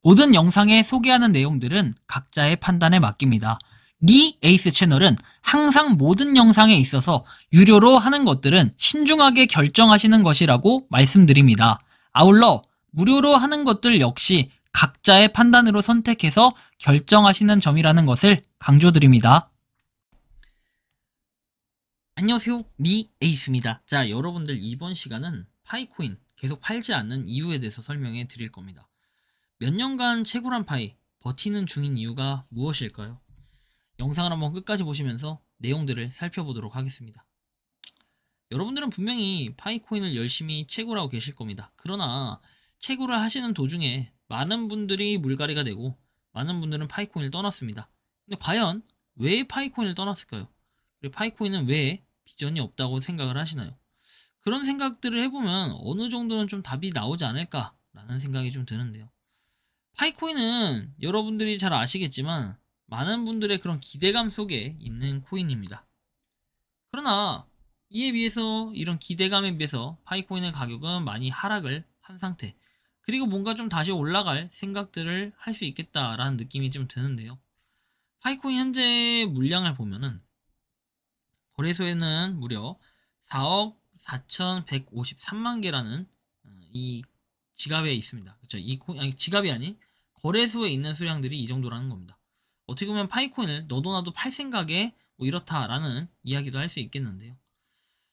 모든 영상에 소개하는 내용들은 각자의 판단에 맡깁니다. 리 에이스 채널은 항상 모든 영상에 있어서 유료로 하는 것들은 신중하게 결정하시는 것이라고 말씀드립니다. 아울러 무료로 하는 것들 역시 각자의 판단으로 선택해서 결정하시는 점이라는 것을 강조드립니다. 안녕하세요, 리 에이스입니다. 자, 여러분들 이번 시간은 파이코인 계속 팔지 않는 이유에 대해서 설명해 드릴 겁니다. 몇 년간 채굴한 파이 버티는 중인 이유가 무엇일까요? 영상을 한번 끝까지 보시면서 내용들을 살펴보도록 하겠습니다. 여러분들은 분명히 파이코인을 열심히 채굴하고 계실 겁니다. 그러나 채굴을 하시는 도중에 많은 분들이 물갈이가 되고 많은 분들은 파이코인을 떠났습니다. 근데 과연 왜 파이코인을 떠났을까요? 그리고 파이코인은 왜 비전이 없다고 생각을 하시나요? 그런 생각들을 해보면 어느 정도는 좀 답이 나오지 않을까라는 생각이 좀 드는데요. 파이코인은 여러분들이 잘 아시겠지만 많은 분들의 그런 기대감 속에 있는 코인입니다. 그러나 이에 비해서 이런 기대감에 비해서 파이코인의 가격은 많이 하락을 한 상태, 그리고 뭔가 좀 다시 올라갈 생각들을 할 수 있겠다라는 느낌이 좀 드는데요. 파이코인 현재 물량을 보면은 거래소에는 무려 4억 4,153만 개라는 이 지갑에 있습니다. 그렇죠? 지갑이 아닌 거래소에 있는 수량들이 이 정도라는 겁니다. 어떻게 보면 파이코인을 너도 나도 팔 생각에 뭐 이렇다라는 이야기도 할 수 있겠는데요.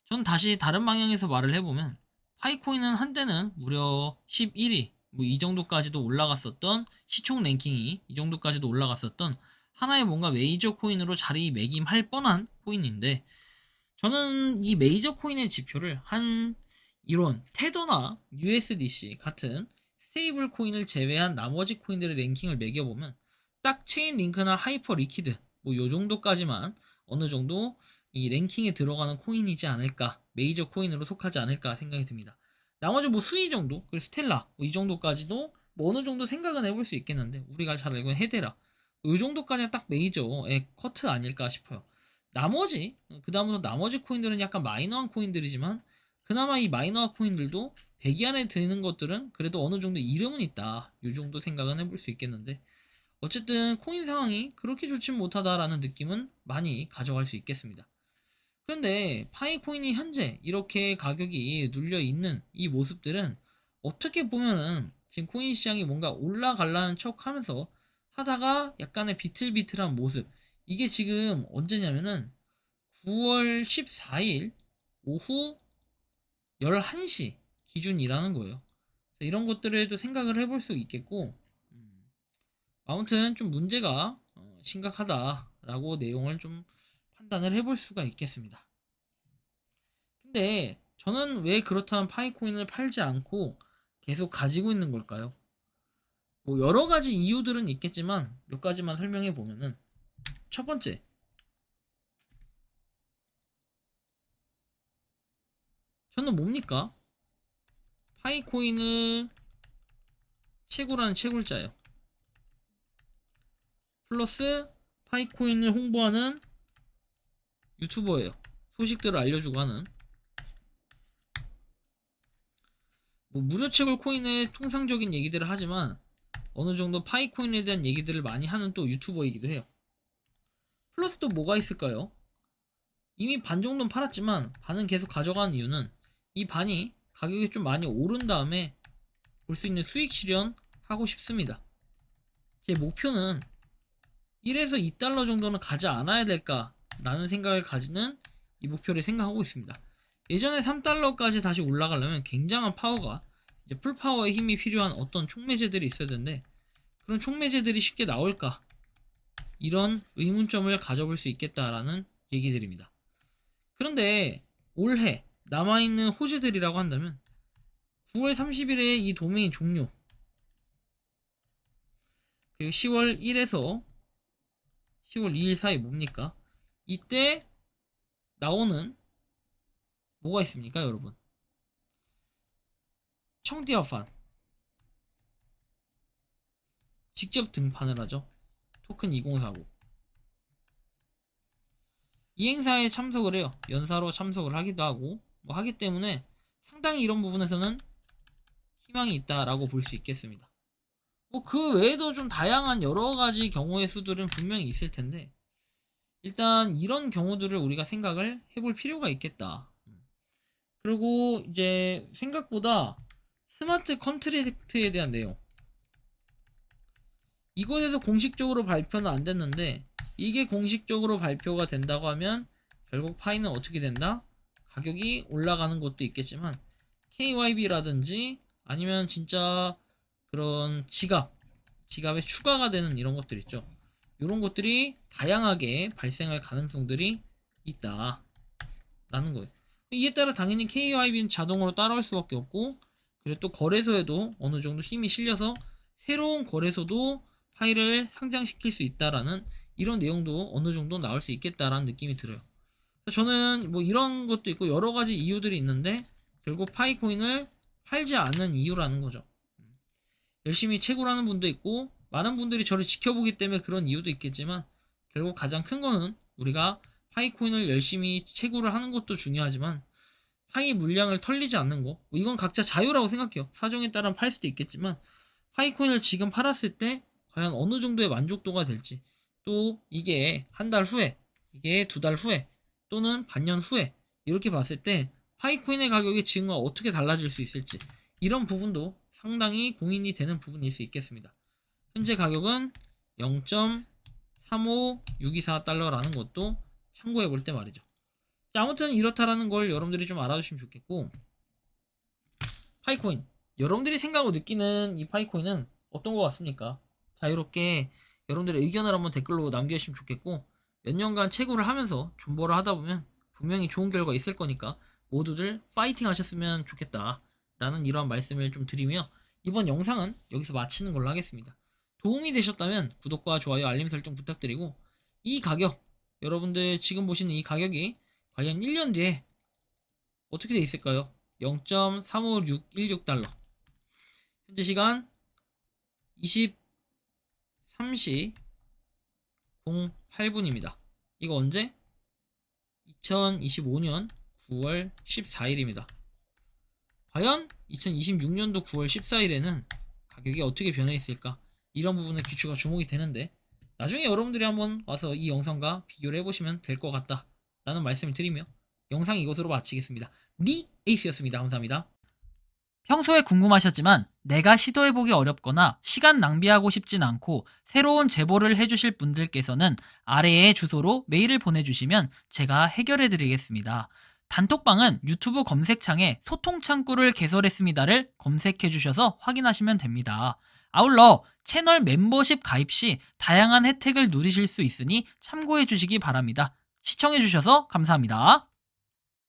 저는 다시 다른 방향에서 말을 해보면 파이코인은 한때는 무려 11위 뭐 이 정도까지도 올라갔었던, 시총 랭킹이 이 정도까지도 올라갔었던 하나의 뭔가 메이저 코인으로 자리매김할 뻔한 코인인데, 저는 이 메이저 코인의 지표를 이런 테더나 USDC 같은 스테이블 코인을 제외한 나머지 코인들의 랭킹을 매겨보면 딱 체인 링크나 하이퍼 리퀴드 뭐 요 정도까지만 어느 정도 이 랭킹에 들어가는 코인이지 않을까, 메이저 코인으로 속하지 않을까 생각이 듭니다. 나머지 뭐 수위 정도, 그리고 스텔라 뭐 이 정도까지도 뭐 어느 정도 생각은 해볼 수 있겠는데, 우리가 잘 알고 있는 헤데라 이 정도까지는 딱 메이저의 커트 아닐까 싶어요. 나머지 그 다음부터 나머지 코인들은 약간 마이너한 코인들이지만 그나마 이 마이너한 코인들도 100위 안에 드는 것들은 그래도 어느 정도 이름은 있다, 이 정도 생각은 해볼 수 있겠는데, 어쨌든 코인 상황이 그렇게 좋진 못하다라는 느낌은 많이 가져갈 수 있겠습니다. 그런데 파이코인이 현재 이렇게 가격이 눌려 있는 이 모습들은 어떻게 보면은 지금 코인 시장이 뭔가 올라가려는 척 하면서 하다가 약간의 비틀비틀한 모습, 이게 지금 언제냐면은 9월 14일 오후 11시 기준이라는 거예요. 이런 것들에도 생각을 해볼 수 있겠고, 아무튼 좀 문제가 심각하다라고 내용을 좀 판단을 해볼 수가 있겠습니다. 근데 저는 왜 그렇다면 파이코인을 팔지 않고 계속 가지고 있는 걸까요? 뭐 여러 가지 이유들은 있겠지만 몇 가지만 설명해 보면은, 첫 번째, 저는 뭡니까? 파이코인을 채굴하는 채굴자예요. 플러스 파이코인을 홍보하는 유튜버예요. 소식들을 알려주고 하는. 뭐 무료 채굴 코인의 통상적인 얘기들을 하지만 어느 정도 파이코인에 대한 얘기들을 많이 하는 또 유튜버이기도 해요. 플러스 또 뭐가 있을까요? 이미 반 정도는 팔았지만 반은 계속 가져가는 이유는 이 반이 가격이 좀 많이 오른 다음에 볼 수 있는 수익 실현하고 싶습니다. 제 목표는 1에서 2달러 정도는 가지 않아야 될까 라는 생각을 가지는 이 목표를 생각하고 있습니다. 예전에 3달러까지 다시 올라가려면 굉장한 파워가, 이제 풀파워의 힘이 필요한 어떤 촉매제들이 있어야 되는데 그런 촉매제들이 쉽게 나올까, 이런 의문점을 가져볼 수 있겠다라는 얘기들입니다. 그런데 올해 남아있는 호재들이라고 한다면 9월 30일에 이 도메인 종료, 그리고 10월 1에서 10월 2일 사이 뭡니까? 이때 나오는 뭐가 있습니까, 여러분? 청디아판 직접 등판을 하죠. 토큰 2049. 이 행사에 참석을 해요. 연사로 참석을 하기도 하고 뭐 하기 때문에 상당히 이런 부분에서는 희망이 있다라고 볼 수 있겠습니다. 뭐 그 외에도 좀 다양한 여러 가지 경우의 수들은 분명히 있을 텐데 일단 이런 경우들을 우리가 생각을 해볼 필요가 있겠다. 그리고 이제 생각보다 스마트 컨트랙트에 대한 내용 이곳에서 공식적으로 발표는 안 됐는데 이게 공식적으로 발표가 된다고 하면 결국 파이는 어떻게 된다? 가격이 올라가는 것도 있겠지만 KYB라든지 아니면 진짜 그런 지갑에 추가가 되는 이런 것들 있죠. 이런 것들이 다양하게 발생할 가능성들이 있다 라는 거예요. 이에 따라 당연히 KYB는 자동으로 따라올 수밖에 없고 그리고 또 거래소에도 어느 정도 힘이 실려서 새로운 거래소도 파일을 상장시킬 수 있다라는 이런 내용도 어느 정도 나올 수 있겠다라는 느낌이 들어요. 저는 뭐 이런 것도 있고 여러 가지 이유들이 있는데 결국 파이코인을 팔지 않는 이유라는 거죠. 열심히 채굴하는 분도 있고 많은 분들이 저를 지켜보기 때문에 그런 이유도 있겠지만 결국 가장 큰 거는 우리가 파이코인을 열심히 채굴을 하는 것도 중요하지만 파이 물량을 털리지 않는 거 이건 각자 자유라고 생각해요. 사정에 따라 팔 수도 있겠지만 파이코인을 지금 팔았을 때 과연 어느 정도의 만족도가 될지 또 이게 한 달 후에 이게 두 달 후에 또는 반년 후에 이렇게 봤을 때 파이코인의 가격이 지금과 어떻게 달라질 수 있을지 이런 부분도 상당히 고민이 되는 부분일 수 있겠습니다. 현재 가격은 0.35624달러라는 것도 참고해 볼 때 말이죠. 자, 아무튼 이렇다라는 걸 여러분들이 좀 알아주시면 좋겠고 파이코인 여러분들이 생각하고 느끼는 이 파이코인은 어떤 것 같습니까? 자유롭게 여러분들의 의견을 한번 댓글로 남겨주시면 좋겠고 몇 년간 채굴을 하면서 존버를 하다 보면 분명히 좋은 결과 있을 거니까 모두들 파이팅 하셨으면 좋겠다 라는 이러한 말씀을 좀 드리며 이번 영상은 여기서 마치는 걸로 하겠습니다. 도움이 되셨다면 구독과 좋아요 알림 설정 부탁드리고 이 가격 여러분들 지금 보시는 이 가격이 과연 1년 뒤에 어떻게 돼 있을까요? 0.35616달러 현재 시간 23시 08분입니다. 이거 언제? 2025년 9월 14일입니다. 과연 2026년도 9월 14일에는 가격이 어떻게 변해 있을까? 이런 부분에 기초가 주목이 되는데 나중에 여러분들이 한번 와서 이 영상과 비교를 해보시면 될 것 같다 라는 말씀을 드리며 영상 이것으로 마치겠습니다. 에이스였습니다. 감사합니다. 평소에 궁금하셨지만 내가 시도해보기 어렵거나 시간 낭비하고 싶진 않고 새로운 제보를 해주실 분들께서는 아래의 주소로 메일을 보내주시면 제가 해결해드리겠습니다. 단톡방은 유튜브 검색창에 소통창구를 개설했습니다를 검색해주셔서 확인하시면 됩니다. 아울러 채널 멤버십 가입 시 다양한 혜택을 누리실 수 있으니 참고해주시기 바랍니다. 시청해주셔서 감사합니다.